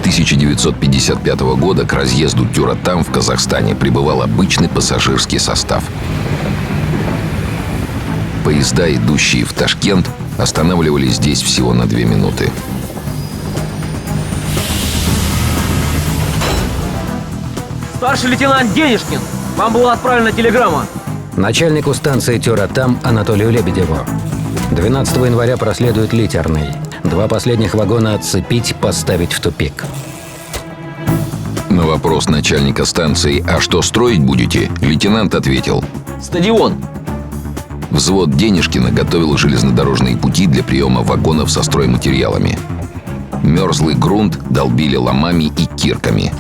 1955 года к разъезду Тюратам в Казахстане прибывал обычный пассажирский состав. Поезда, идущие в Ташкент, останавливались здесь всего на 2 минуты. Старший лейтенант Денежкин, вам была отправлена телеграмма. Начальнику станции Тюратам Анатолию Лебедеву. 12 января проследует литерный. 2 последних вагона отцепить, поставить в тупик. На вопрос начальника станции «А что строить будете?», лейтенант ответил: Стадион. Взвод Денежкина готовил железнодорожные пути для приема вагонов со стройматериалами. Мерзлый грунт долбили ломами и кирками.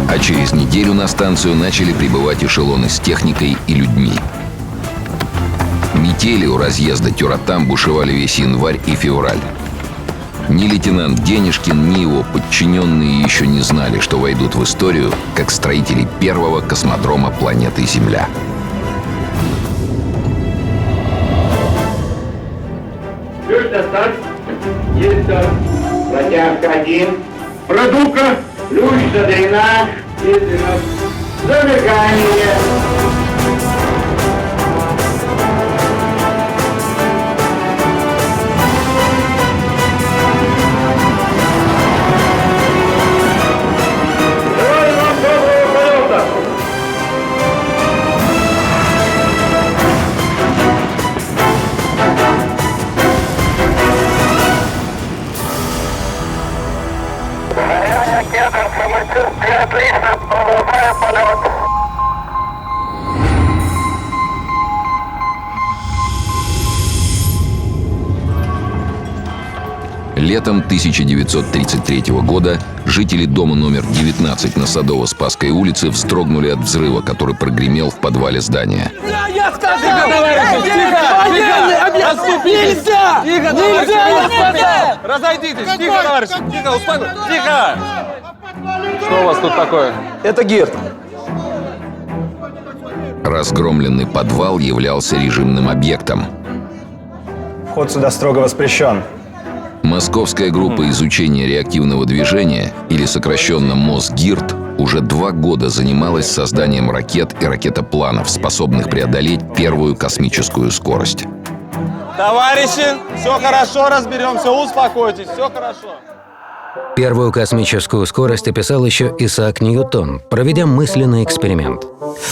А через неделю на станцию начали прибывать эшелоны с техникой и людьми. Метели у разъезда Тюратам бушевали весь январь и февраль. Ни лейтенант Денежкин, ни его подчиненные еще не знали, что войдут в историю как строители первого космодрома планеты Земля. Ключ на старт. Есть старт. Протяжка 1. Продувка. Ключ задрена. Медленно. Замыкание. Отлично, продолжаем полет. Летом 1933 года жители дома номер 19 на Садово-Спасской улице вздрогнули от взрыва, который прогремел в подвале здания. Я сказал! Тихо! Отступите! Нельзя! Я сказал! Разойдитесь! Тихо, товарищи! Тихо, успокойтесь! Тихо! Что у вас тут такое? Это Герт. Разгромленный подвал являлся режимным объектом. Вход сюда строго воспрещен. Московская группа изучения реактивного движения, или сокращенно МосГИРТ, уже 2 года занималась созданием ракет и ракетопланов, способных преодолеть первую космическую скорость. Товарищи, все хорошо, разберемся, успокойтесь, все хорошо. Первую космическую скорость описал еще Исаак Ньютон, проведя мысленный эксперимент.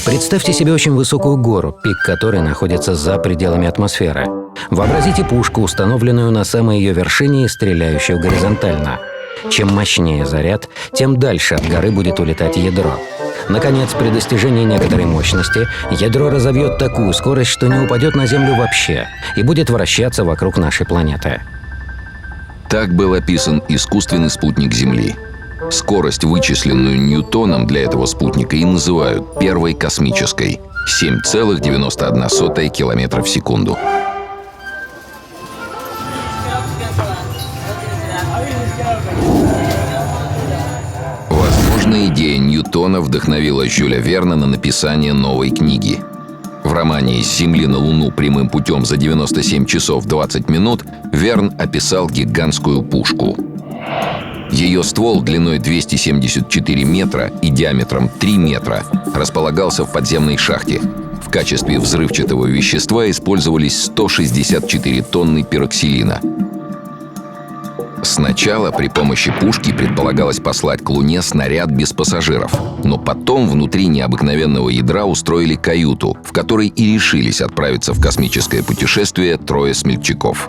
Представьте себе очень высокую гору, пик которой находится за пределами атмосферы. Вообразите пушку, установленную на самой ее вершине и стреляющую горизонтально. Чем мощнее заряд, тем дальше от горы будет улетать ядро. Наконец, при достижении некоторой мощности, ядро разовьет такую скорость, что не упадет на Землю вообще и будет вращаться вокруг нашей планеты. Так был описан искусственный спутник Земли. Скорость, вычисленную Ньютоном для этого спутника, и называют первой космической – 7,91 км в секунду. Возможно, идея Ньютона вдохновила Жюля Верна на написание новой книги. В романе «С Земли на Луну прямым путем за 97 часов 20 минут» Верн описал гигантскую пушку. Ее ствол длиной 274 метра и диаметром 3 метра располагался в подземной шахте. В качестве взрывчатого вещества использовались 164 тонны пироксилина. Сначала при помощи пушки предполагалось послать к Луне снаряд без пассажиров, но потом внутри необыкновенного ядра устроили каюту, в которой и решились отправиться в космическое путешествие 3 смельчаков.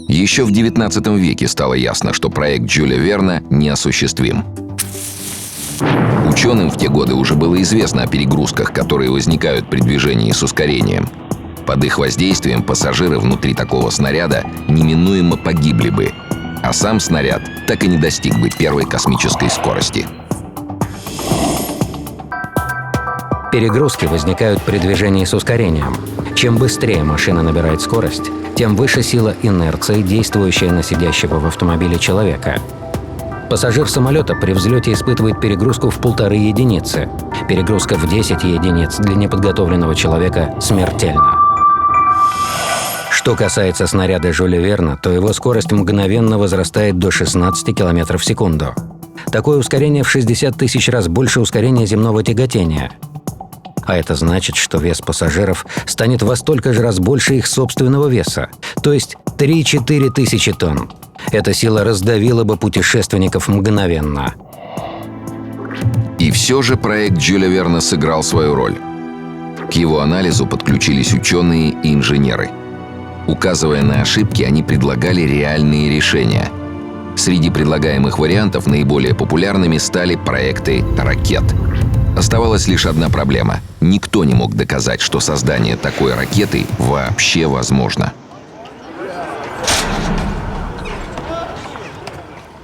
Еще в XIX веке стало ясно, что проект Жюля Верна неосуществим. Ученым в те годы уже было известно о перегрузках, которые возникают при движении с ускорением. Под их воздействием пассажиры внутри такого снаряда неминуемо погибли бы, а сам снаряд так и не достиг бы первой космической скорости. Перегрузки возникают при движении с ускорением. Чем быстрее машина набирает скорость, тем выше сила инерции, действующая на сидящего в автомобиле человека. Пассажир самолета при взлете испытывает перегрузку в 1,5 единицы. Перегрузка в 10 единиц для неподготовленного человека смертельна. Что касается снаряда Жюля Верна, то его скорость мгновенно возрастает до 16 км в секунду. Такое ускорение в 60 тысяч раз больше ускорения земного тяготения. А это значит, что вес пассажиров станет во столько же раз больше их собственного веса, то есть 3-4 тысячи тонн. Эта сила раздавила бы путешественников мгновенно. И все же проект Жюля Верна сыграл свою роль. К его анализу подключились ученые и инженеры. Указывая на ошибки, они предлагали реальные решения. Среди предлагаемых вариантов наиболее популярными стали проекты ракет. Оставалась лишь одна проблема. Никто не мог доказать, что создание такой ракеты вообще возможно.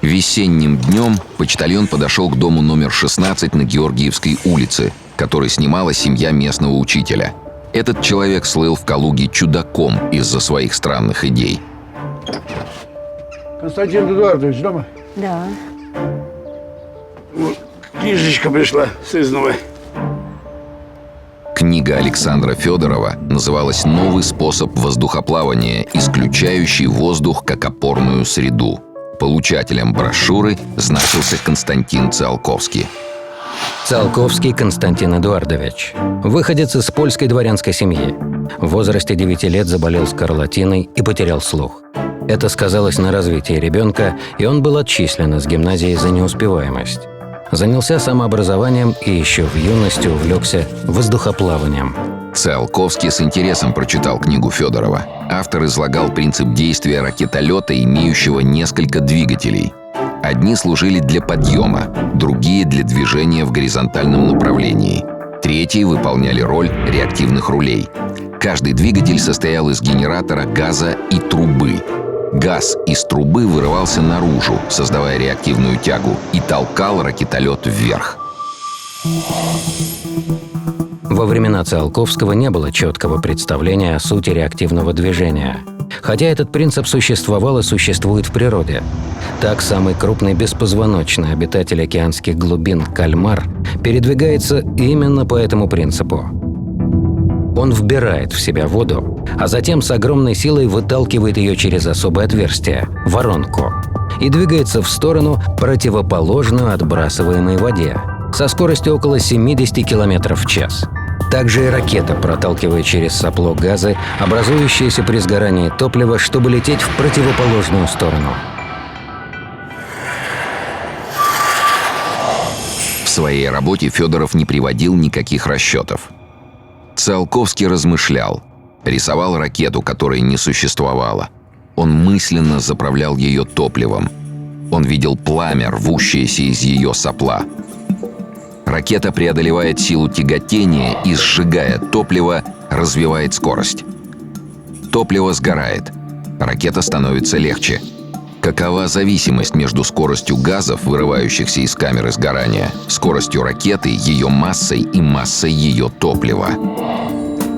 Весенним днем почтальон подошел к дому номер 16 на Георгиевской улице, который снимала семья местного учителя. Этот человек слыл в Калуге чудаком из-за своих странных идей. Константин Эдуардович дома? Да. Вот, книжечка пришла с изного. Книга Александра Федорова называлась «Новый способ воздухоплавания, исключающий воздух как опорную среду». Получателем брошюры значился Константин Циолковский. Циолковский Константин Эдуардович. Выходец из польской дворянской семьи. В возрасте 9 лет заболел скарлатиной и потерял слух. Это сказалось на развитии ребенка, и он был отчислен из гимназии за неуспеваемость. Занялся самообразованием и еще в юности увлекся воздухоплаванием. Циолковский с интересом прочитал книгу Федорова. Автор излагал принцип действия ракетолета, имеющего несколько двигателей. Одни служили для подъема, другие — для движения в горизонтальном направлении. Третьи выполняли роль реактивных рулей. Каждый двигатель состоял из генератора, газа и трубы. Газ из трубы вырывался наружу, создавая реактивную тягу, и толкал ракетолет вверх. Во времена Циолковского не было четкого представления о сути реактивного движения. Хотя этот принцип существовал и существует в природе. Так, самый крупный беспозвоночный обитатель океанских глубин – кальмар передвигается именно по этому принципу. Он вбирает в себя воду, а затем с огромной силой выталкивает ее через особое отверстие – воронку, и двигается в сторону, противоположную отбрасываемой воде, со скоростью около 70 км в час. Также и ракета проталкивает через сопло газы, образующиеся при сгорании топлива, чтобы лететь в противоположную сторону. В своей работе Федоров не приводил никаких расчетов. Циолковский размышлял, рисовал ракету, которой не существовало. Он мысленно заправлял ее топливом. Он видел пламя, рвущееся из ее сопла. Ракета преодолевает силу тяготения и, сжигая топливо, развивает скорость. Топливо сгорает. Ракета становится легче. Какова зависимость между скоростью газов, вырывающихся из камеры сгорания, скоростью ракеты, ее массой и массой ее топлива?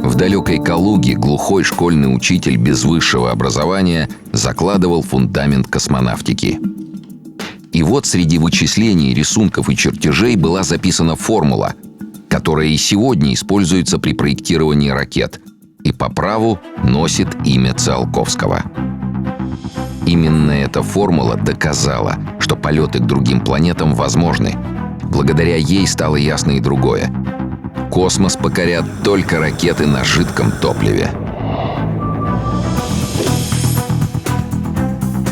В далекой Калуге глухой школьный учитель без высшего образования закладывал фундамент космонавтики. И вот среди вычислений, рисунков и чертежей была записана формула, которая и сегодня используется при проектировании ракет и по праву носит имя Циолковского. Именно эта формула доказала, что полеты к другим планетам возможны. Благодаря ей стало ясно и другое. Космос покорят только ракеты на жидком топливе.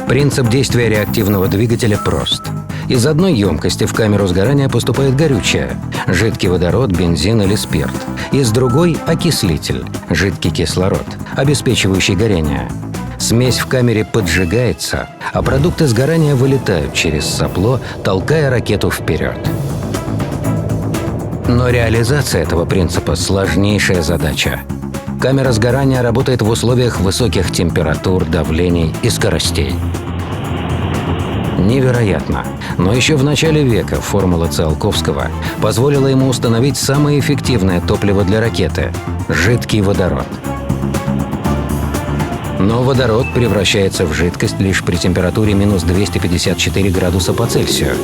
Принцип действия реактивного двигателя прост. Из одной емкости в камеру сгорания поступает горючее – жидкий водород, бензин или спирт. Из другой – окислитель – жидкий кислород, обеспечивающий горение. Смесь в камере поджигается, а продукты сгорания вылетают через сопло, толкая ракету вперед. Но реализация этого принципа – сложнейшая задача. Камера сгорания работает в условиях высоких температур, давлений и скоростей. Невероятно! Но еще в начале века формула Циолковского позволила ему установить самое эффективное топливо для ракеты – жидкий водород. Но водород превращается в жидкость лишь при температуре минус 254 градуса по Цельсию.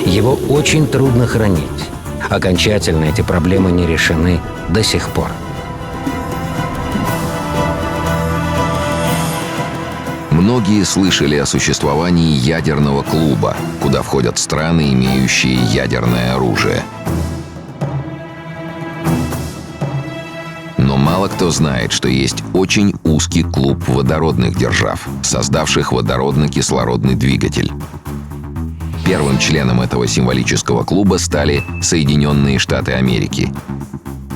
Его очень трудно хранить. Окончательно эти проблемы не решены до сих пор. Многие слышали о существовании ядерного клуба, куда входят страны, имеющие ядерное оружие. Но мало кто знает, что есть очень узкий клуб водородных держав, создавших водородно-кислородный двигатель. Первым членом этого символического клуба стали Соединенные Штаты Америки.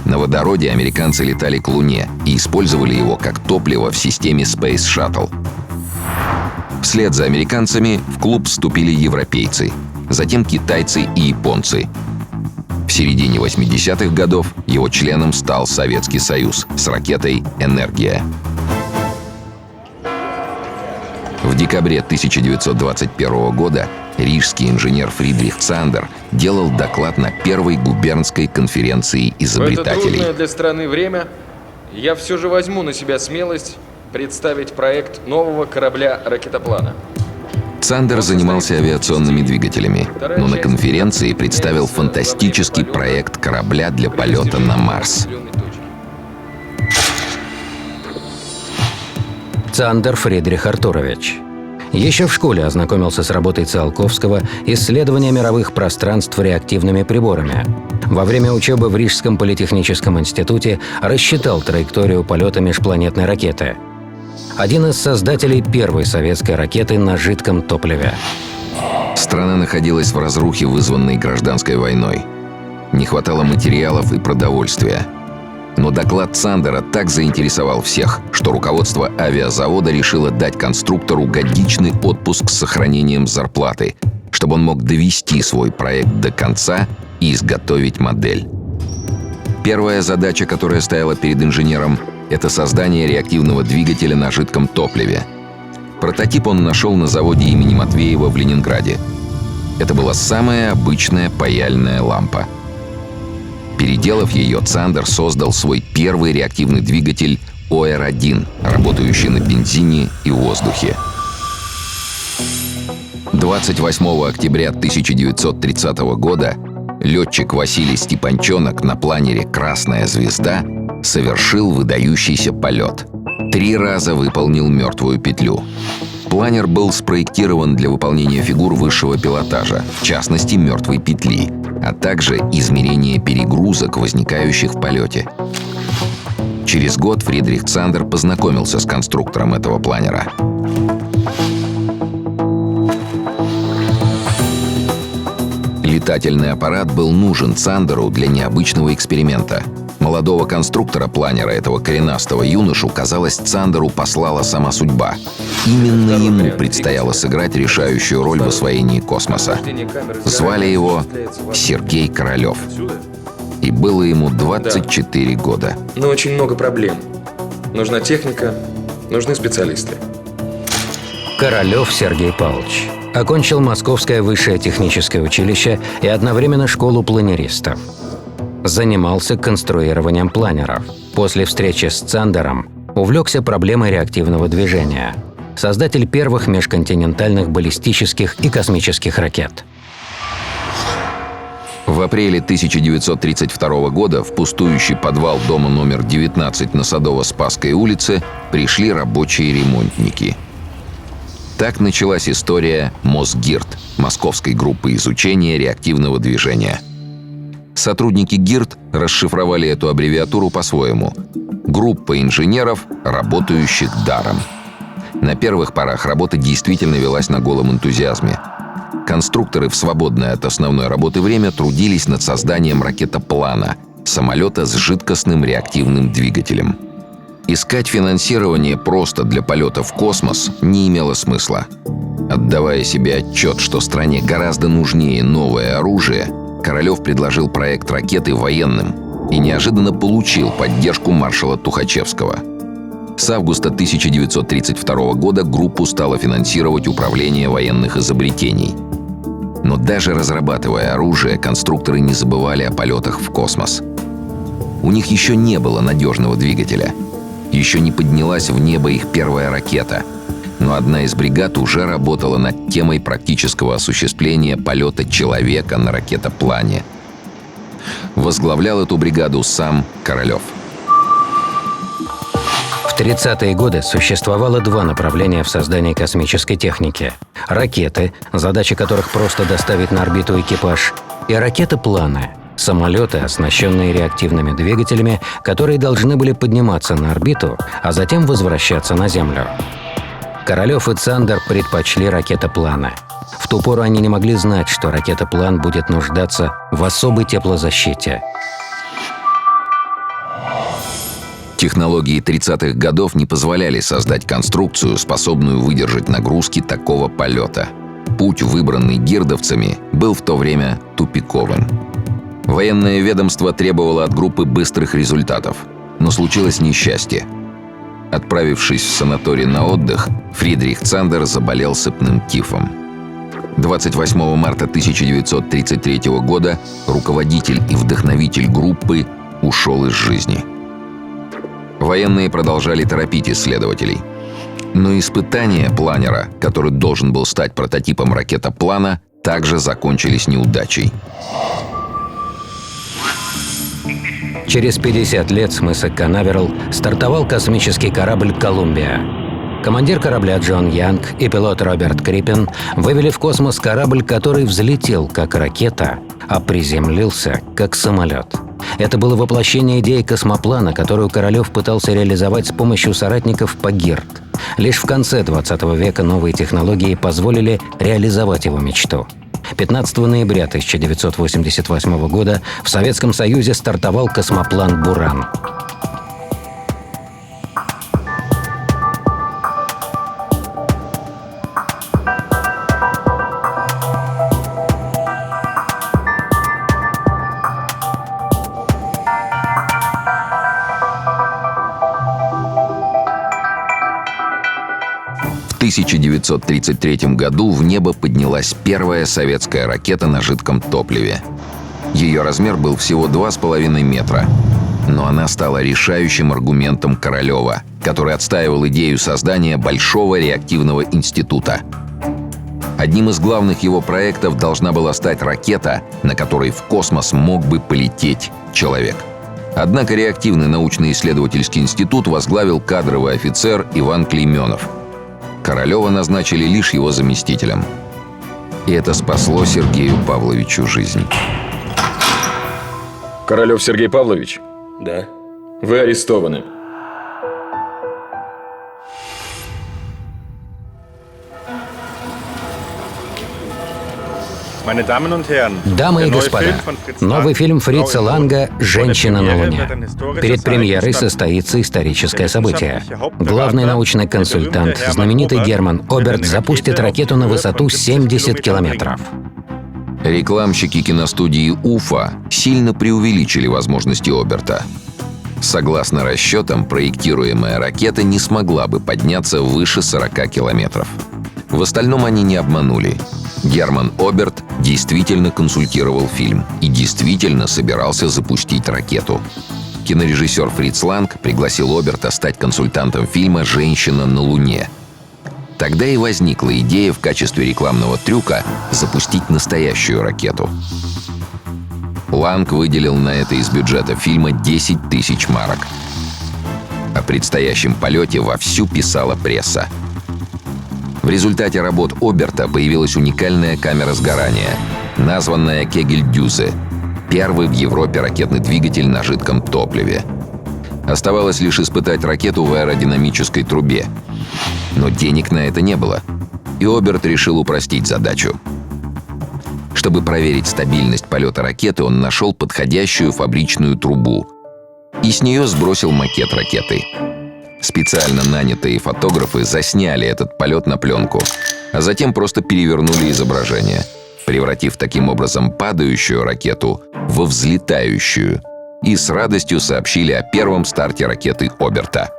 На водороде американцы летали к Луне и использовали его как топливо в системе Space Shuttle. Вслед за американцами в клуб вступили европейцы, затем китайцы и японцы. В середине 80-х годов его членом стал Советский Союз с ракетой «Энергия». В декабре 1921 года рижский инженер Фридрих Цандер делал доклад на первой губернской конференции изобретателей. В это трудное для страны время я все же возьму на себя смелость представить проект нового корабля-ракетоплана. Цандер занимался авиационными двигателями, но на конференции представил фантастический проект корабля для полета на Марс. Цандер Фридрих Артурович. Еще в школе ознакомился с работой Циолковского «Исследование мировых пространств реактивными приборами». Во время учебы в Рижском политехническом институте рассчитал траекторию полета межпланетной ракеты. Один из создателей первой советской ракеты на жидком топливе. Страна находилась в разрухе, вызванной гражданской войной. Не хватало материалов и продовольствия. Но доклад Цандера так заинтересовал всех, что руководство авиазавода решило дать конструктору годичный отпуск с сохранением зарплаты, чтобы он мог довести свой проект до конца и изготовить модель. Первая задача, которая стояла перед инженером, это создание реактивного двигателя на жидком топливе. Прототип он нашел на заводе имени Матвеева в Ленинграде. Это была самая обычная паяльная лампа. Переделав ее, Цандер создал свой первый реактивный двигатель ОР-1, работающий на бензине и воздухе. 28 октября 1930 года летчик Василий Степанчонок на планере «Красная звезда» совершил выдающийся полет. 3 раза выполнил мертвую петлю. Планер был спроектирован для выполнения фигур высшего пилотажа, в частности, мертвой петли, а также измерения перегрузок, возникающих в полете. Через год Фридрих Цандер познакомился с конструктором этого планера. Летательный аппарат был нужен Цандеру для необычного эксперимента. Молодого конструктора планера, этого коренастого юношу, казалось, Цандеру послала сама судьба. Именно ему предстояло сыграть решающую роль в освоении космоса. Звали его Сергей Королев. И было ему 24 года. Но очень много проблем. Нужна техника, нужны специалисты. Королев Сергей Павлович. Окончил Московское высшее техническое училище и одновременно школу планеристов. Занимался конструированием планеров. После встречи с Цандером увлекся проблемой реактивного движения. Создатель первых межконтинентальных баллистических и космических ракет. В апреле 1932 года в пустующий подвал дома номер 19 на Садово-Спасской улице пришли рабочие ремонтники. Так началась история Мосгирд, Московской группы изучения реактивного движения. Сотрудники ГИРД расшифровали эту аббревиатуру по-своему. Группа инженеров, работающих даром. На первых порах работа действительно велась на голом энтузиазме. Конструкторы в свободное от основной работы время трудились над созданием ракетоплана, самолета с жидкостным реактивным двигателем. Искать финансирование просто для полета в космос не имело смысла. Отдавая себе отчет, что стране гораздо нужнее новое оружие, Королев предложил проект ракеты военным и неожиданно получил поддержку маршала Тухачевского. С августа 1932 года группу стало финансировать Управление военных изобретений. Но даже разрабатывая оружие, конструкторы не забывали о полетах в космос. У них еще не было надежного двигателя. Еще не поднялась в небо их первая ракета. Но одна из бригад уже работала над темой практического осуществления полета человека на ракетоплане. Возглавлял эту бригаду сам Королев. В 30-е годы существовало два направления в создании космической техники. Ракеты, задача которых просто доставить на орбиту экипаж, и ракеты-планы – самолеты, оснащенные реактивными двигателями, которые должны были подниматься на орбиту, а затем возвращаться на Землю. Королёв и Цандер предпочли ракетопланы. В ту пору они не могли знать, что ракетоплан будет нуждаться в особой теплозащите. Технологии 30-х годов не позволяли создать конструкцию, способную выдержать нагрузки такого полета. Путь, выбранный гирдовцами, был в то время тупиковым. Военное ведомство требовало от группы быстрых результатов, но случилось несчастье. Отправившись в санаторий на отдых, Фридрих Цандер заболел сыпным тифом. 28 марта 1933 года руководитель и вдохновитель группы ушел из жизни. Военные продолжали торопить исследователей. Но испытания планера, который должен был стать прототипом ракетоплана, также закончились неудачей. Через 50 лет с мыса Канаверал стартовал космический корабль «Колумбия». Командир корабля Джон Янг и пилот Роберт Криппен вывели в космос корабль, который взлетел как ракета, а приземлился как самолет. Это было воплощение идеи космоплана, которую Королёв пытался реализовать с помощью соратников по ГИРД. Лишь в конце 20 века новые технологии позволили реализовать его мечту. 15 ноября 1988 года в Советском Союзе стартовал космоплан «Буран». В 1933 году в небо поднялась первая советская ракета на жидком топливе. Ее размер был всего 2,5 метра. Но она стала решающим аргументом Королёва, который отстаивал идею создания большого реактивного института. Одним из главных его проектов должна была стать ракета, на которой в космос мог бы полететь человек. Однако реактивный научно-исследовательский институт возглавил кадровый офицер Иван Клейменов. Королёва назначили лишь его заместителем. И это спасло Сергею Павловичу жизнь. Королёв Сергей Павлович? Да. Вы арестованы. Дамы и господа, новый фильм Фрица Ланга «Женщина на Луне». Перед премьерой состоится историческое событие. Главный научный консультант, знаменитый Герман Оберт, запустит ракету на высоту 70 километров. Рекламщики киностудии «Уфа» сильно преувеличили возможности Оберта. Согласно расчетам, проектируемая ракета не смогла бы подняться выше 40 километров. В остальном они не обманули. Герман Оберт действительно консультировал фильм и действительно собирался запустить ракету. Кинорежиссер Фриц Ланг пригласил Оберта стать консультантом фильма «Женщина на Луне». Тогда и возникла идея в качестве рекламного трюка запустить настоящую ракету. Ланг выделил на это из бюджета фильма 10 тысяч марок. О предстоящем полете вовсю писала пресса. В результате работ Оберта появилась уникальная камера сгорания, названная Кегель-Дюзе, первый в Европе ракетный двигатель на жидком топливе. Оставалось лишь испытать ракету в аэродинамической трубе. Но денег на это не было, и Оберт решил упростить задачу. Чтобы проверить стабильность полета ракеты, он нашел подходящую фабричную трубу и с нее сбросил макет ракеты. Специально нанятые фотографы засняли этот полет на пленку, а затем просто перевернули изображение, превратив таким образом падающую ракету во взлетающую, и с радостью сообщили о первом старте ракеты Оберта.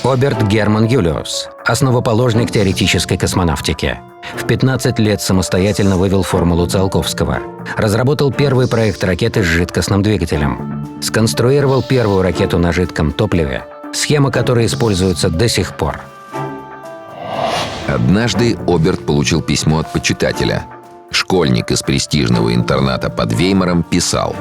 Оберт Герман Юлиус, основоположник теоретической космонавтики. В 15 лет самостоятельно вывел формулу Циолковского. Разработал первый проект ракеты с жидкостным двигателем. Сконструировал первую ракету на жидком топливе, схема которой используется до сих пор. Однажды Оберт получил письмо от почитателя. Школьник из престижного интерната под Веймаром писал: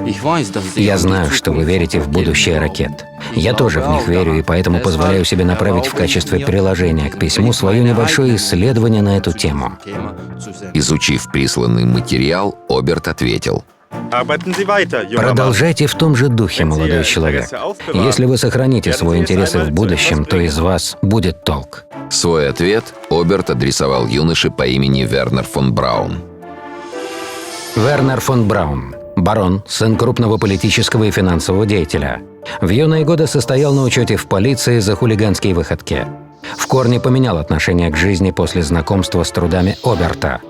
«Я знаю, что вы верите в будущее ракет. Я тоже в них верю, и поэтому позволяю себе направить в качестве приложения к письму свое небольшое исследование на эту тему». Изучив присланный материал, Оберт ответил: Продолжайте в том же духе, молодой человек. Если вы сохраните свой интерес и в будущем, то из вас будет толк. Свой ответ Оберт адресовал юноше по имени Вернер фон Браун. Вернер фон Браун. Барон, сын крупного политического и финансового деятеля. В юные годы состоял на учете в полиции за хулиганские выходки. В корне поменял отношение к жизни после знакомства с трудами Оберта.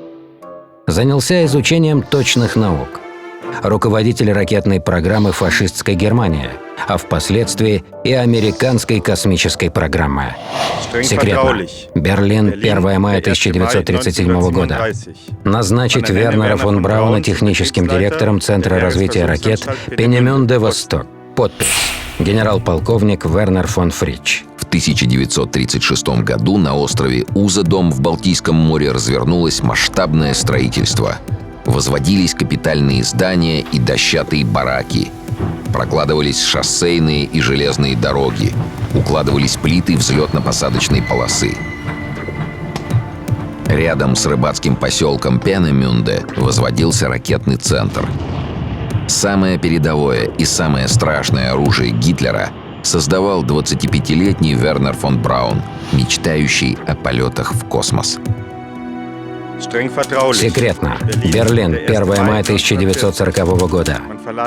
Занялся изучением точных наук. Руководитель ракетной программы фашистской Германии, а впоследствии и американской космической программы. Секретно. Берлин, 1 мая 1937 года. Назначить Вернера фон Брауна техническим директором Центра развития ракет Пенемюнде-Восток. Подпись: генерал-полковник Вернер фон Фрич. В 1936 году на острове Узедом в Балтийском море развернулось масштабное строительство. Возводились капитальные здания и дощатые бараки. Прокладывались шоссейные и железные дороги. Укладывались плиты взлетно-посадочной полосы. Рядом с рыбацким поселком Пенемюнде возводился ракетный центр. Самое передовое и самое страшное оружие Гитлера создавал 25-летний Вернер фон Браун, мечтающий о полетах в космос. Секретно. Берлин, 1 мая 1940 года.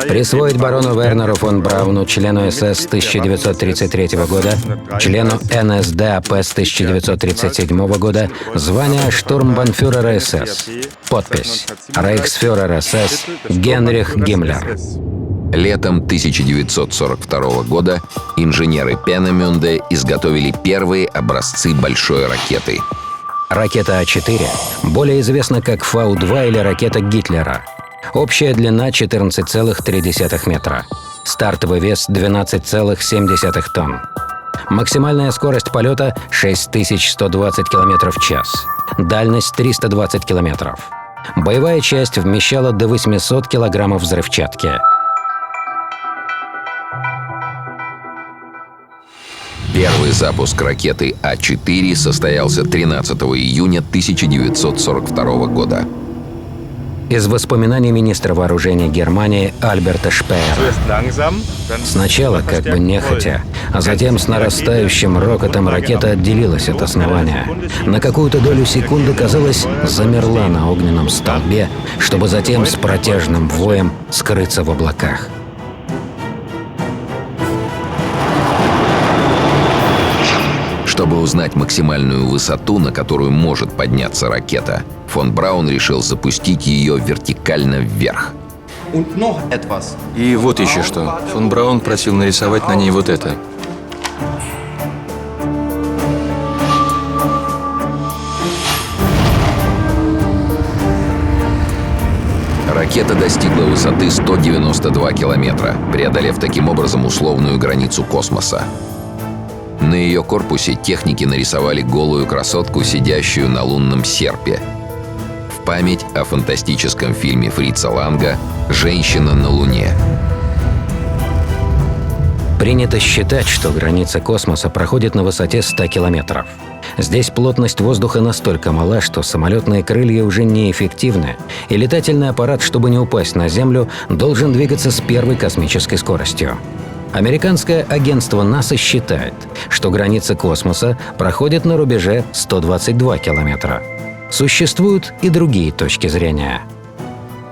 Присвоить барону Вернеру фон Брауну, члену СС с 1933 года, члену НСДАП с 1937 года, звание штурмбанфюрера СС. Подпись: рейхсфюрер СС Генрих Гиммлер. Летом 1942 года инженеры Пенемюнде изготовили первые образцы большой ракеты. Ракета А-4 более известна как Фау-2 или ракета Гитлера. Общая длина 14,3 метра. Стартовый вес 12,7 тонн. Максимальная скорость полета 6120 км в час. Дальность 320 км. Боевая часть вмещала до 800 кг взрывчатки. Первый запуск ракеты А-4 состоялся 13 июня 1942 года. Из воспоминаний министра вооружения Германии Альберта Шпеера. Сначала как бы нехотя, а затем с нарастающим рокотом ракета отделилась от основания. На какую-то долю секунды, казалось, замерла на огненном столбе, чтобы затем с протяжным воем скрыться в облаках. Чтобы узнать максимальную высоту, на которую может подняться ракета, фон Браун решил запустить ее вертикально вверх. И вот еще что. Фон Браун просил нарисовать на ней вот это. Ракета достигла высоты 192 километра, преодолев таким образом условную границу космоса. На ее корпусе техники нарисовали голую красотку, сидящую на лунном серпе. В память о фантастическом фильме Фрица Ланга «Женщина на Луне». Принято считать, что граница космоса проходит на высоте 100 километров. Здесь плотность воздуха настолько мала, что самолетные крылья уже неэффективны, и летательный аппарат, чтобы не упасть на Землю, должен двигаться с первой космической скоростью. Американское агентство НАСА считает, что граница космоса проходит на рубеже 122 километра. Существуют и другие точки зрения.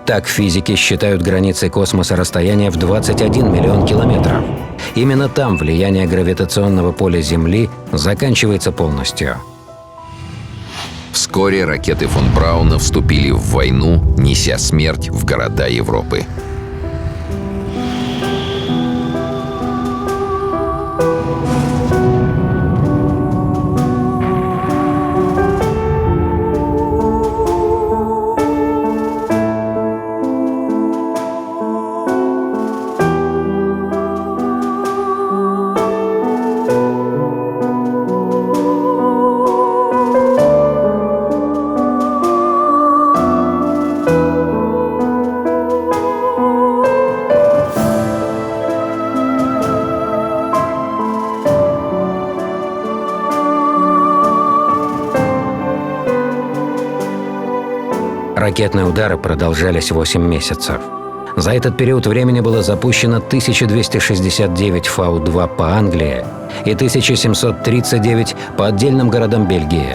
Так физики считают границей космоса расстояние в 21 миллион километров. Именно там влияние гравитационного поля Земли заканчивается полностью. Вскоре ракеты фон Брауна вступили в войну, неся смерть в города Европы. Ракетные удары продолжались 8 месяцев. За этот период времени было запущено 1269 Фау-2 по Англии и 1739 по отдельным городам Бельгии.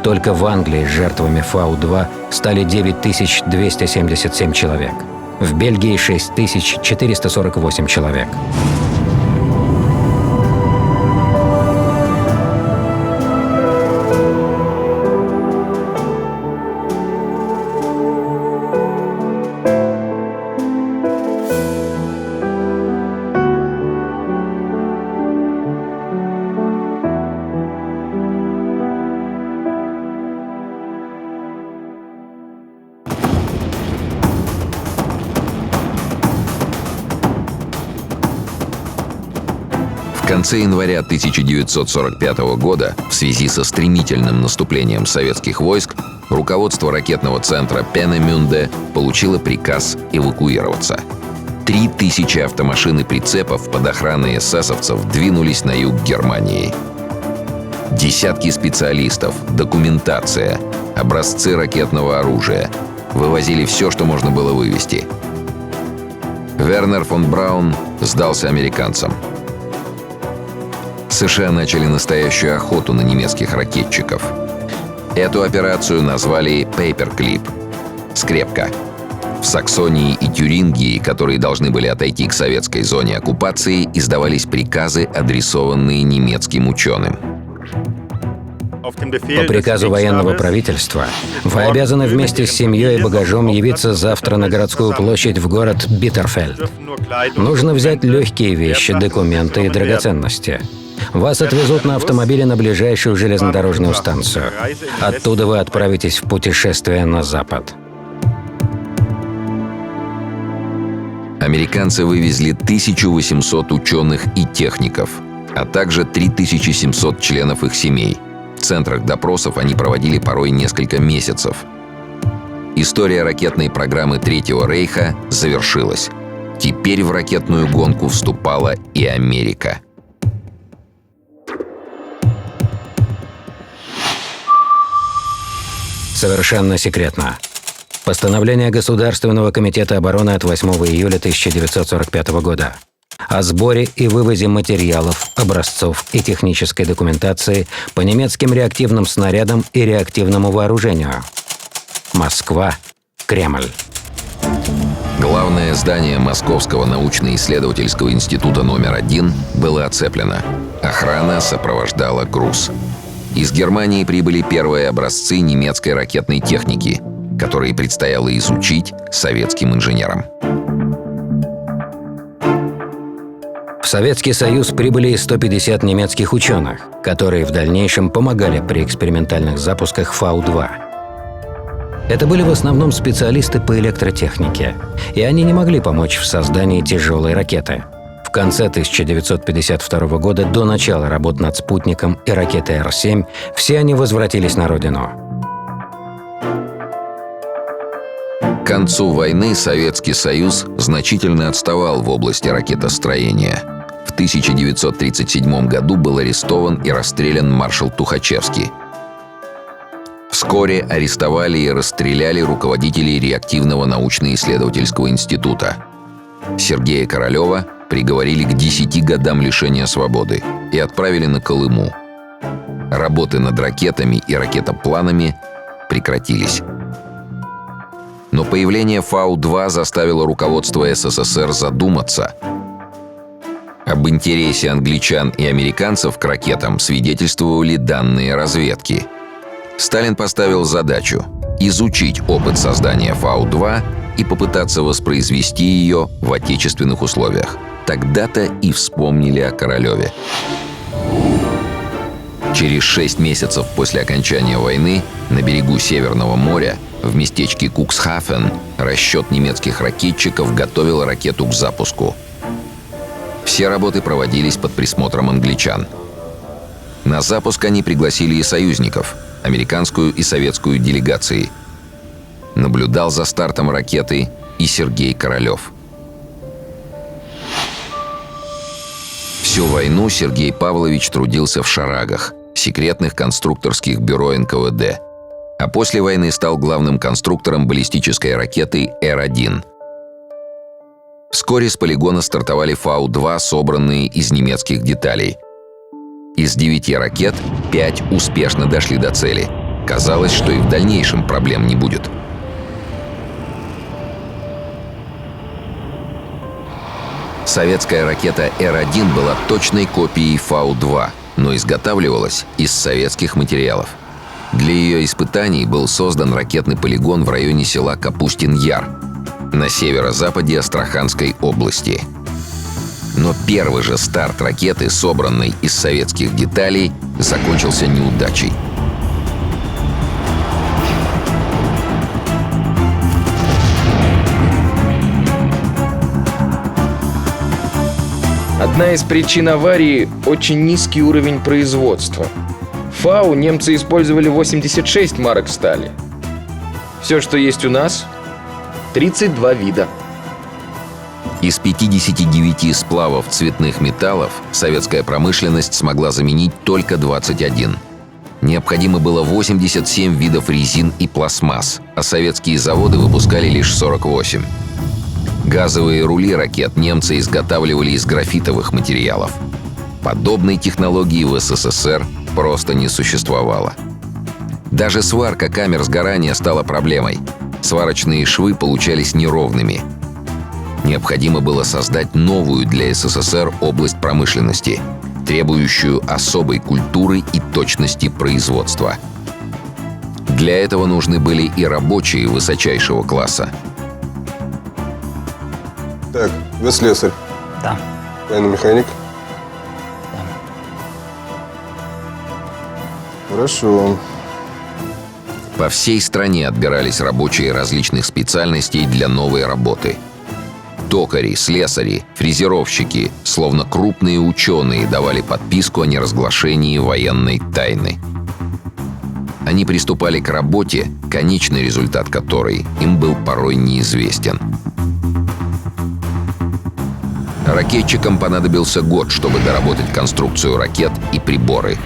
Только в Англии жертвами Фау-2 стали 9277 человек. В Бельгии 6448 человек. В конце января 1945 года, в связи со стремительным наступлением советских войск, руководство ракетного центра Пенемюнде получило приказ эвакуироваться. 3000 автомашин и прицепов под охраной эсэсовцев двинулись на юг Германии. Десятки специалистов, документация, образцы ракетного оружия вывозили все, что можно было вывести. Вернер фон Браун сдался американцам. США начали настоящую охоту на немецких ракетчиков. Эту операцию назвали «Paperclip» — «скрепка». В Саксонии и Тюрингии, которые должны были отойти к советской зоне оккупации, издавались приказы, адресованные немецким ученым. По приказу военного правительства вы обязаны вместе с семьей и багажом явиться завтра на городскую площадь в город Биттерфельд. Нужно взять легкие вещи, документы и драгоценности. Вас отвезут на автомобиле на ближайшую железнодорожную станцию. Оттуда вы отправитесь в путешествие на запад. Американцы вывезли 1800 ученых и техников, а также 3700 членов их семей. В центрах допросов они проводили порой несколько месяцев. История ракетной программы Третьего Рейха завершилась. Теперь в ракетную гонку вступала и Америка. Совершенно секретно. Постановление Государственного комитета обороны от 8 июля 1945 года о сборе и вывозе материалов, образцов и технической документации по немецким реактивным снарядам и реактивному вооружению. Москва, Кремль. Главное здание Московского научно-исследовательского института номер 1 было оцеплено. Охрана сопровождала груз. Из Германии прибыли первые образцы немецкой ракетной техники, которые предстояло изучить советским инженерам. В Советский Союз прибыли и 150 немецких ученых, которые в дальнейшем помогали при экспериментальных запусках Фау-2. Это были в основном специалисты по электротехнике, и они не могли помочь в создании тяжелой ракеты. В конце 1952 года, до начала работ над спутником и ракетой Р-7, все они возвратились на родину. К концу войны Советский Союз значительно отставал в области ракетостроения. В 1937 году был арестован и расстрелян маршал Тухачевский. Вскоре арестовали и расстреляли руководителей реактивного научно-исследовательского института. Сергея Королева приговорили к 10 годам лишения свободы и отправили на Колыму. Работы над ракетами и ракетопланами прекратились. Но появление Фау-2 заставило руководство СССР задуматься. Об интересе англичан и американцев к ракетам свидетельствовали данные разведки. Сталин поставил задачу изучить опыт создания Фау-2 и попытаться воспроизвести ее в отечественных условиях. Тогда-то и вспомнили о Королеве. Через 6 месяцев после окончания войны на берегу Северного моря в местечке Куксхафен расчет немецких ракетчиков готовил ракету к запуску. Все работы проводились под присмотром англичан. На запуск они пригласили и союзников – американскую и советскую делегации. Наблюдал за стартом ракеты и Сергей Королев. Всю войну Сергей Павлович трудился в шарагах, секретных конструкторских бюро НКВД. а после войны стал главным конструктором баллистической ракеты Р-1. Вскоре с полигона стартовали Фау-2, собранные из немецких деталей. Из 9 ракет 5 успешно дошли до цели. Казалось, что и в дальнейшем проблем не будет. Советская ракета Р-1 была точной копией Фау-2, но изготавливалась из советских материалов. Для ее испытаний был создан ракетный полигон в районе села Капустин-Яр на северо-западе Астраханской области. Но первый же старт ракеты, собранной из советских деталей, закончился неудачей. Одна из причин аварии – очень низкий уровень производства. Фау немцы использовали 86 марок стали. Все, что есть у нас – 32 вида. Из 59 сплавов цветных металлов советская промышленность смогла заменить только 21. Необходимо было 87 видов резин и пластмасс, а советские заводы выпускали лишь 48. Газовые рули ракет немцы изготавливали из графитовых материалов. Подобной технологии в СССР просто не существовало. Даже сварка камер сгорания стала проблемой. Сварочные швы получались неровными. Необходимо было создать новую для СССР область промышленности, требующую особой культуры и точности производства. Для этого нужны были и рабочие высочайшего класса. Так, вы слесарь? Да. Военный механик? Да. Хорошо. По всей стране отбирались рабочие различных специальностей для новой работы. Токари, слесари, фрезеровщики, словно крупные ученые, давали подписку о неразглашении военной тайны. Они приступали к работе, конечный результат которой им был порой неизвестен. Ракетчикам понадобился год, чтобы доработать конструкцию ракет и приборы.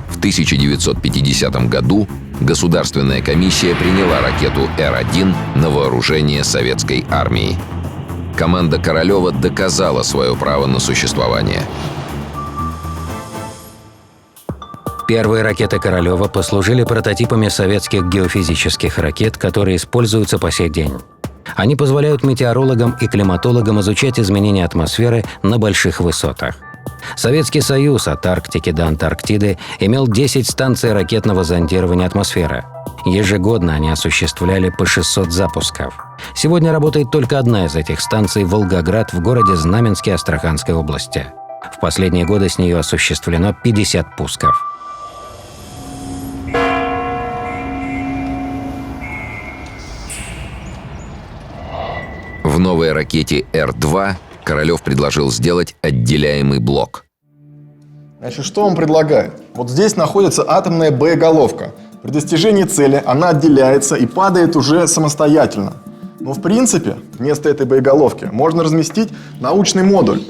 В 1950 году Государственная комиссия приняла ракету Р-1 на вооружение советской армии. Команда Королева доказала свое право на существование. Первые ракеты Королева послужили прототипами советских геофизических ракет, которые используются по сей день. Они позволяют метеорологам и климатологам изучать изменения атмосферы на больших высотах. Советский Союз от Арктики до Антарктиды имел 10 станций ракетного зондирования атмосферы. Ежегодно они осуществляли по 600 запусков. Сегодня работает только одна из этих станций – Волгоград в городе Знаменске Астраханской области. В последние годы с нее осуществлено 50 пусков. В новой ракете Р-2 Королев предложил сделать отделяемый блок. Значит, что он предлагает? Вот здесь находится атомная боеголовка. При достижении цели она отделяется и падает уже самостоятельно. Но в принципе, вместо этой боеголовки можно разместить научный модуль.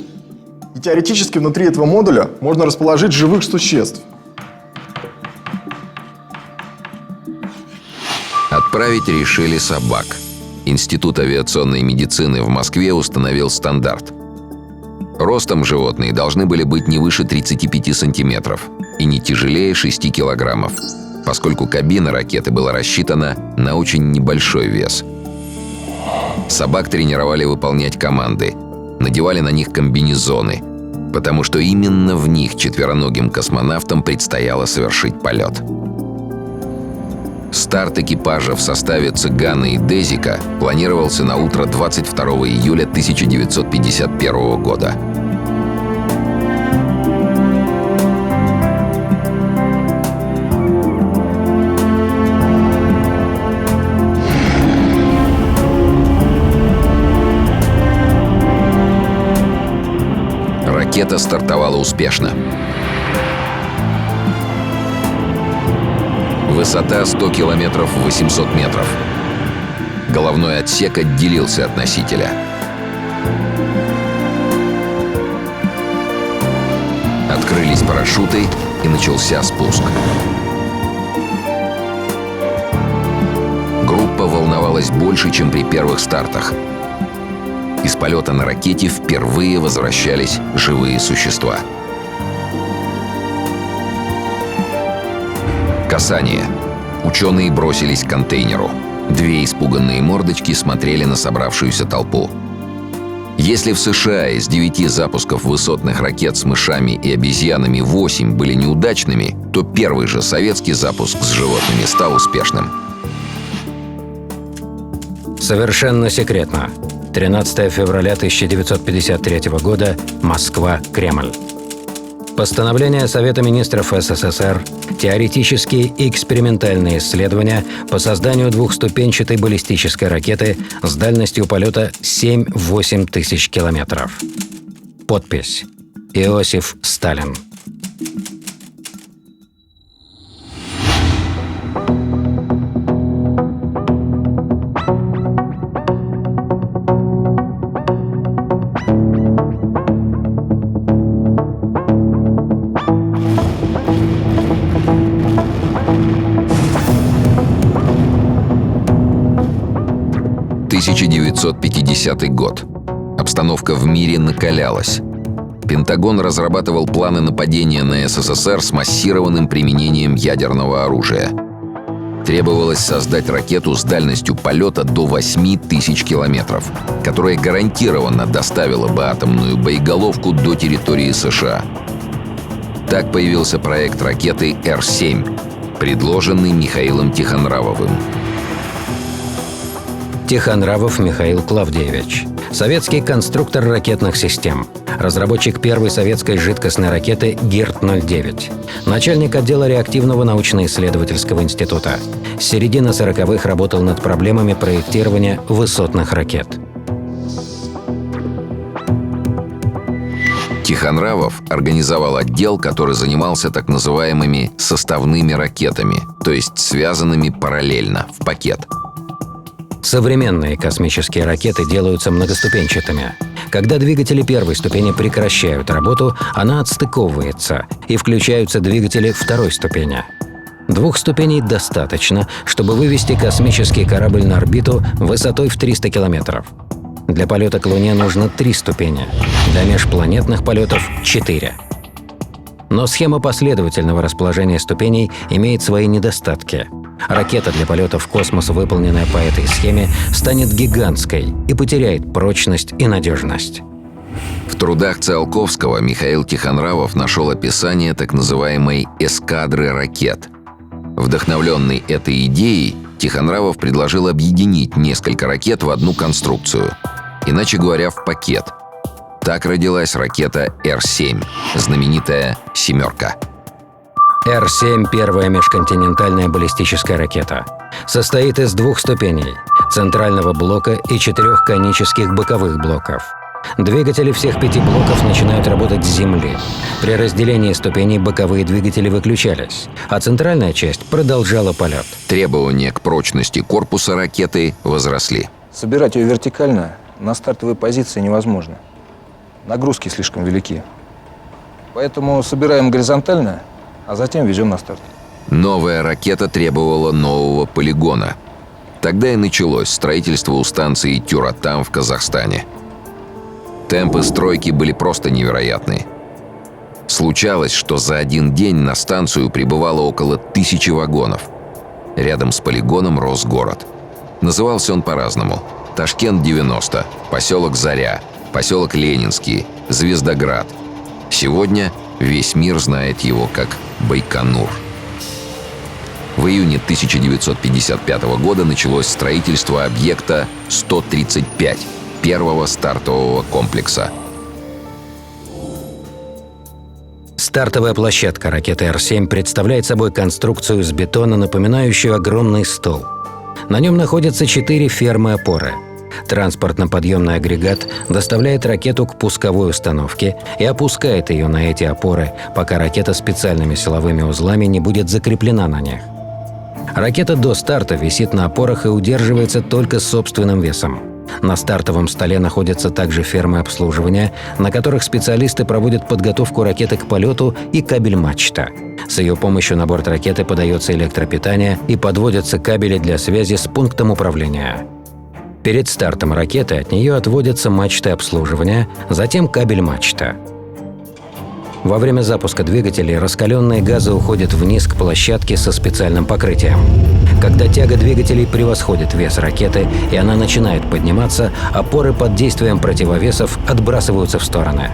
И теоретически внутри этого модуля можно расположить живых существ. Отправить решили собак. Институт авиационной медицины в Москве установил стандарт. Ростом животные должны были быть не выше 35 сантиметров и не тяжелее 6 килограммов, поскольку кабина ракеты была рассчитана на очень небольшой вес. Собак тренировали выполнять команды, надевали на них комбинезоны, потому что именно в них четвероногим космонавтам предстояло совершить полет. Старт экипажа в составе Цыгана и Дезика планировался на утро 22 июля 1951 года. Ракета стартовала успешно. Высота 100 километров 800 метров. Головной отсек отделился от носителя. Открылись парашюты и начался спуск. больше, чем при первых стартах. Из полета на ракете впервые возвращались живые существа. Касание. Ученые бросились к контейнеру. Две испуганные мордочки смотрели на собравшуюся толпу. Если в США из 9 запусков высотных ракет с мышами и обезьянами 8 были неудачными, то первый же советский запуск с животными стал успешным. Совершенно секретно. 13 февраля 1953 года. Москва, Кремль. Постановление Совета министров СССР «Теоретические и экспериментальные исследования по созданию двухступенчатой баллистической ракеты с дальностью полета 7-8 тысяч километров». Подпись: Иосиф Сталин. «1950 год. Обстановка в мире накалялась. Пентагон разрабатывал планы нападения на СССР с массированным применением ядерного оружия. Требовалось создать ракету с дальностью полета до 8 тысяч километров, которая гарантированно доставила бы атомную боеголовку до территории США. Так появился проект ракеты Р-7, предложенный Михаилом Тихонравовым. Тихонравов Михаил Клавдиевич. Советский конструктор ракетных систем. Разработчик первой советской жидкостной ракеты ГИРТ-09. Начальник отдела реактивного научно-исследовательского института. С середины 40-х работал над проблемами проектирования высотных ракет. Тихонравов организовал отдел, который занимался так называемыми составными ракетами, то есть связанными параллельно, в пакет. Современные космические ракеты делаются многоступенчатыми. Когда двигатели первой ступени прекращают работу, она отстыковывается, и включаются двигатели второй ступени. 2 ступеней достаточно, чтобы вывести космический корабль на орбиту высотой в 300 километров. Для полета к Луне нужно 3 ступени, для межпланетных полетов – 4. Но схема последовательного расположения ступеней имеет свои недостатки. Ракета для полета в космос, выполненная по этой схеме, станет гигантской и потеряет прочность и надежность. В трудах Циолковского Михаил Тихонравов нашел описание так называемой эскадры ракет. Вдохновленный этой идеей, Тихонравов предложил объединить несколько ракет в одну конструкцию, иначе говоря, в пакет. Так родилась ракета Р-7, знаменитая «семерка». Р-7 – первая межконтинентальная баллистическая ракета. Состоит из 2 ступеней – центрального блока и 4 конических боковых блоков. Двигатели всех 5 блоков начинают работать с Земли. При разделении ступеней боковые двигатели выключались, а центральная часть продолжала полет. Требования к прочности корпуса ракеты возросли. Собирать ее вертикально на стартовой позиции невозможно. Нагрузки слишком велики. Поэтому собираем горизонтально, а затем везем на старт. Новая ракета требовала нового полигона. Тогда и началось строительство у станции Тюратам в Казахстане. Темпы стройки были просто невероятны. Случалось, что за один день на станцию прибывало около 1000 вагонов. Рядом с полигоном рос город. Назывался он по-разному. Ташкент-90, поселок Заря, поселок Ленинский, Звездоград. Сегодня весь мир знает его как Байконур. В июне 1955 года началось строительство объекта 135, первого стартового комплекса. Стартовая площадка ракеты Р-7 представляет собой конструкцию из бетона, напоминающую огромный стол. На нем находятся 4 фермы-опоры. Транспортно-подъемный агрегат доставляет ракету к пусковой установке и опускает ее на эти опоры, пока ракета специальными силовыми узлами не будет закреплена на них. Ракета до старта висит на опорах и удерживается только собственным весом. На стартовом столе находятся также фермы обслуживания, на которых специалисты проводят подготовку ракеты к полету, и кабель-мачта. С ее помощью на борт ракеты подается электропитание и подводятся кабели для связи с пунктом управления. Перед стартом ракеты от нее отводятся мачты обслуживания, затем кабель-мачта. Во время запуска двигателей раскаленные газы уходят вниз к площадке со специальным покрытием. Когда тяга двигателей превосходит вес ракеты и она начинает подниматься, опоры под действием противовесов отбрасываются в стороны.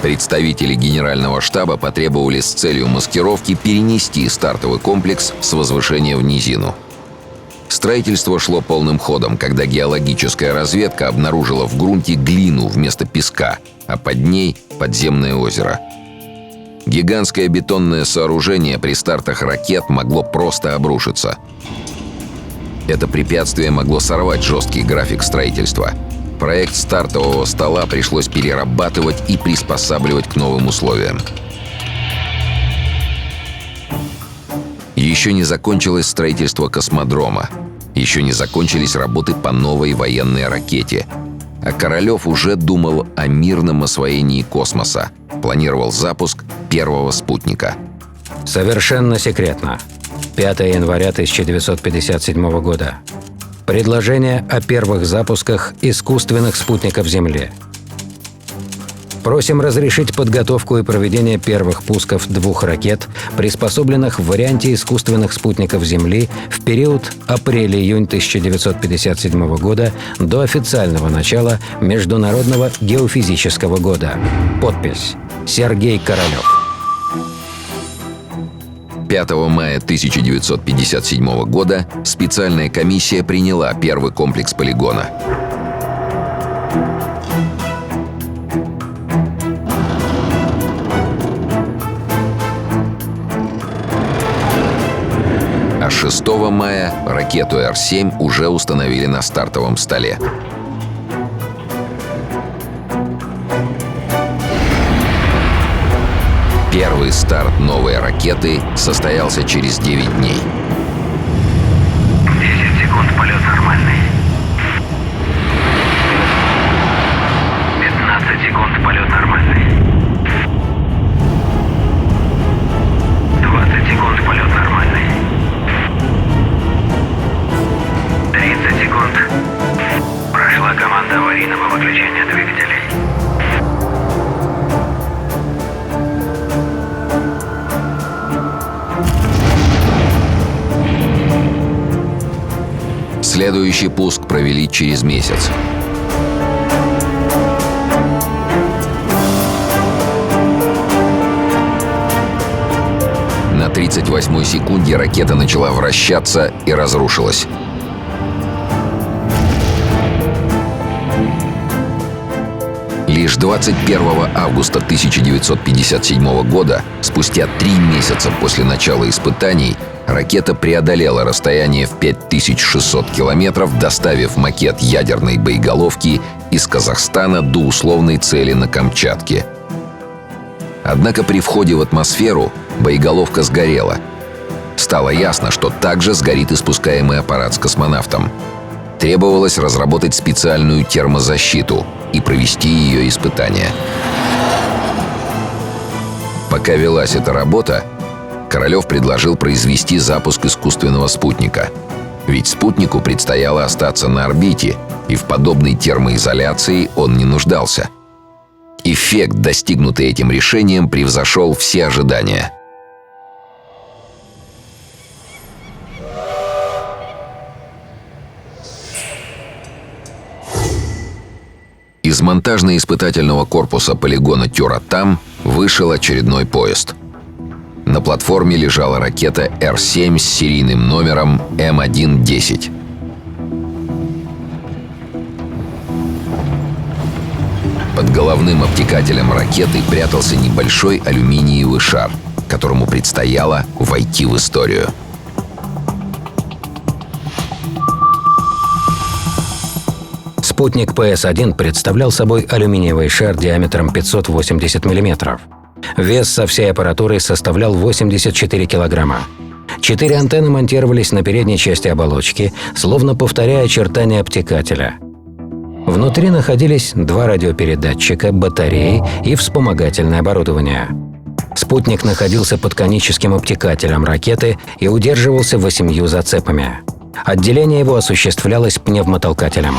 Представители Генерального штаба потребовали с целью маскировки перенести стартовый комплекс с возвышения в низину. Строительство шло полным ходом, когда геологическая разведка обнаружила в грунте глину вместо песка, а под ней – подземное озеро. Гигантское бетонное сооружение при стартах ракет могло просто обрушиться. Это препятствие могло сорвать жесткий график строительства. Проект стартового стола пришлось перерабатывать и приспосабливать к новым условиям. Еще не закончилось строительство космодрома. Еще не закончились работы по новой военной ракете. А Королев уже думал о мирном освоении космоса. Планировал запуск первого спутника. Совершенно секретно. 5 января 1957 года. Предложение о первых запусках искусственных спутников Земли. Просим разрешить подготовку и проведение первых пусков 2 ракет, приспособленных в варианте искусственных спутников Земли в период апрель-июнь 1957 года до официального начала Международного геофизического года. Подпись: Сергей Королев. 5 мая 1957 года специальная комиссия приняла первый комплекс полигона. А 6 мая ракету Р-7 уже установили на стартовом столе. Первый старт новой ракеты состоялся через 9 дней. 10 секунд, полет нормальный. 15 секунд, полет нормальный. 20 секунд, полет нормальный. 30 секунд. Прошла команда аварийного выключения двигателей. Следующий пуск провели через месяц. На 38-й секунде ракета начала вращаться и разрушилась. Лишь 21 августа 1957 года, спустя 3 месяца после начала испытаний, ракета преодолела расстояние в 5600 километров, доставив макет ядерной боеголовки из Казахстана до условной цели на Камчатке. Однако при входе в атмосферу боеголовка сгорела. Стало ясно, что также сгорит испускаемый аппарат с космонавтом. Требовалось разработать специальную термозащиту и провести ее испытания. Пока велась эта работа, Королев предложил произвести запуск искусственного спутника. Ведь спутнику предстояло остаться на орбите, и в подобной термоизоляции он не нуждался. Эффект, достигнутый этим решением, превзошел все ожидания. Из монтажно-испытательного корпуса полигона Тюратам вышел очередной поезд. На платформе лежала ракета Р-7 с серийным номером М1-10. Под головным обтекателем ракеты прятался небольшой алюминиевый шар, которому предстояло войти в историю. Спутник ПС-1 представлял собой алюминиевый шар диаметром 580 мм. Вес со всей аппаратурой составлял 84 килограмма. 4 антенны монтировались на передней части оболочки, словно повторяя очертания обтекателя. Внутри находились 2 радиопередатчика, батареи и вспомогательное оборудование. Спутник находился под коническим обтекателем ракеты и удерживался 8 зацепами. Отделение его осуществлялось пневмотолкателем.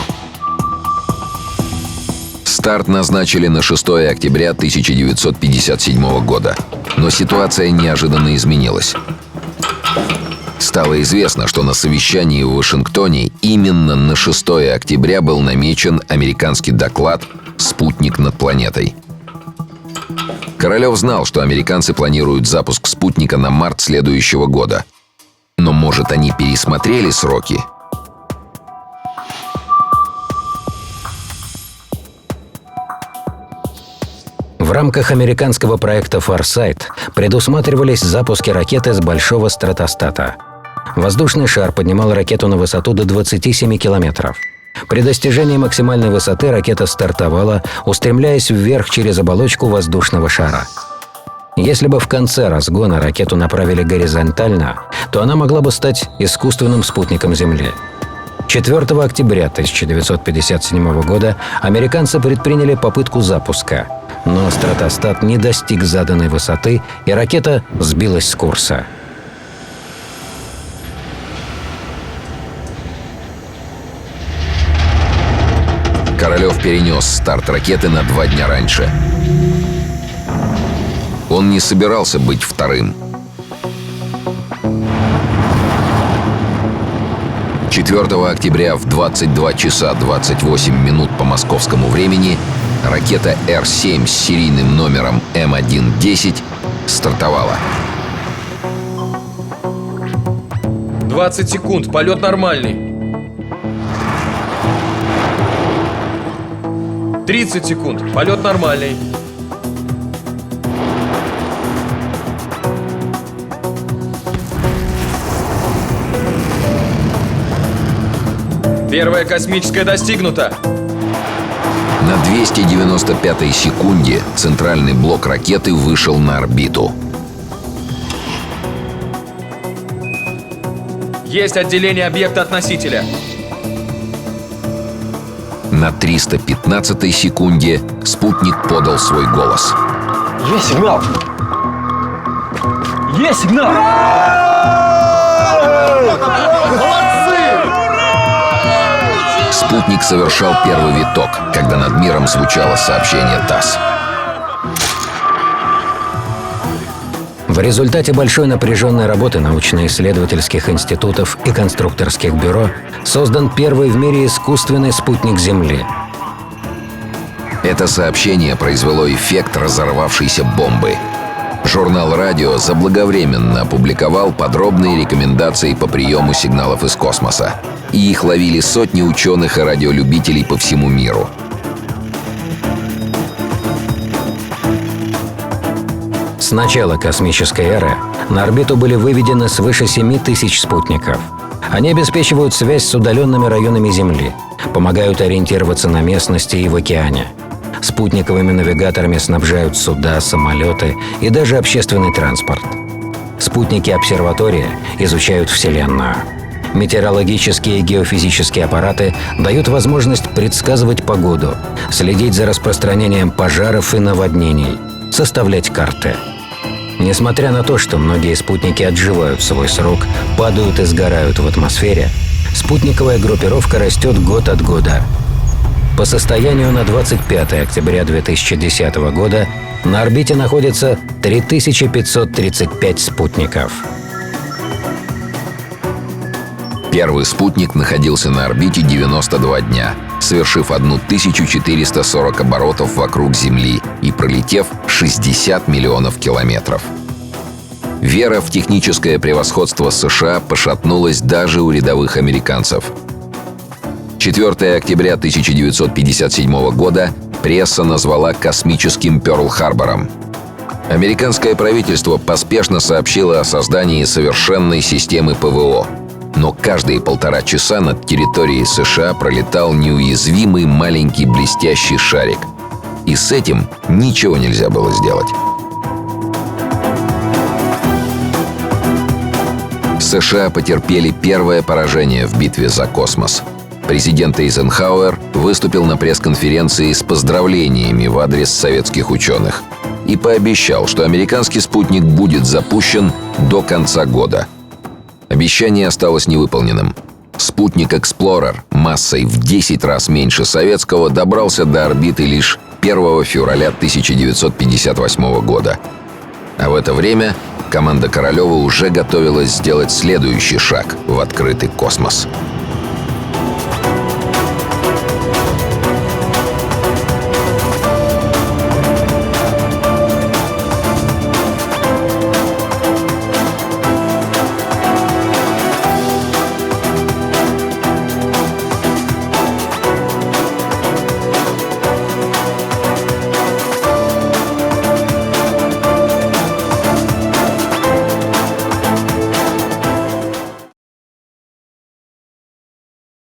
Старт назначили на 6 октября 1957 года, но ситуация неожиданно изменилась. Стало известно, что на совещании в Вашингтоне именно на 6 октября был намечен американский доклад «Спутник над планетой». Королев знал, что американцы планируют запуск спутника на март следующего года. Но, может, они пересмотрели сроки? В рамках американского проекта «Форсайт» предусматривались запуски ракеты с большого стратостата. Воздушный шар поднимал ракету на высоту до 27 километров. При достижении максимальной высоты ракета стартовала, устремляясь вверх через оболочку воздушного шара. Если бы в конце разгона ракету направили горизонтально, то она могла бы стать искусственным спутником Земли. 4 октября 1957 года американцы предприняли попытку запуска, но стратостат не достиг заданной высоты, и ракета сбилась с курса. Королев перенес старт ракеты на 2 дня раньше. Он не собирался быть вторым. 4 октября в 22 часа 28 минут по московскому времени ракета Р-7 с серийным номером М1-10 стартовала. 20 секунд, полет нормальный. 30 секунд, полет нормальный. Первая космическая достигнута. На 295-й секунде центральный блок ракеты вышел на орбиту. Есть отделение объекта от носителя. На 315-й секунде спутник подал свой голос. Есть сигнал! Есть сигнал! Спутник совершал первый виток, когда над миром звучало сообщение ТАСС. В результате большой напряженной работы научно-исследовательских институтов и конструкторских бюро создан первый в мире искусственный спутник Земли. Это сообщение произвело эффект разорвавшейся бомбы. Журнал «Радио» заблаговременно опубликовал подробные рекомендации по приему сигналов из космоса. И их ловили сотни ученых и радиолюбителей по всему миру. С начала космической эры на орбиту были выведены свыше 7000 спутников. Они обеспечивают связь с удаленными районами Земли, помогают ориентироваться на местности и в океане. Спутниковыми навигаторами снабжают суда, самолеты и даже общественный транспорт. Спутники обсерватории изучают Вселенную. Метеорологические и геофизические аппараты дают возможность предсказывать погоду, следить за распространением пожаров и наводнений, составлять карты. Несмотря на то, что многие спутники отживают свой срок, падают и сгорают в атмосфере, спутниковая группировка растет год от года. По состоянию на 25 октября 2010 года на орбите находится 3535 спутников. Первый спутник находился на орбите 92 дня, совершив 1440 оборотов вокруг Земли и пролетев 60 миллионов километров. Вера в техническое превосходство США пошатнулась даже у рядовых американцев. 4 октября 1957 года пресса назвала космическим Пёрл-Харбором. Американское правительство поспешно сообщило о создании совершенной системы ПВО. Но каждые 1,5 часа над территорией США пролетал неуязвимый маленький блестящий шарик. И с этим ничего нельзя было сделать. США потерпели первое поражение в битве за космос. Президент Эйзенхауэр выступил на пресс-конференции с поздравлениями в адрес советских ученых. и пообещал, что американский спутник будет запущен до конца года. Обещание осталось невыполненным. Спутник Explorer массой в 10 раз меньше советского добрался до орбиты лишь 1 февраля 1958 года. А в это время команда Королёва уже готовилась сделать следующий шаг в открытый космос.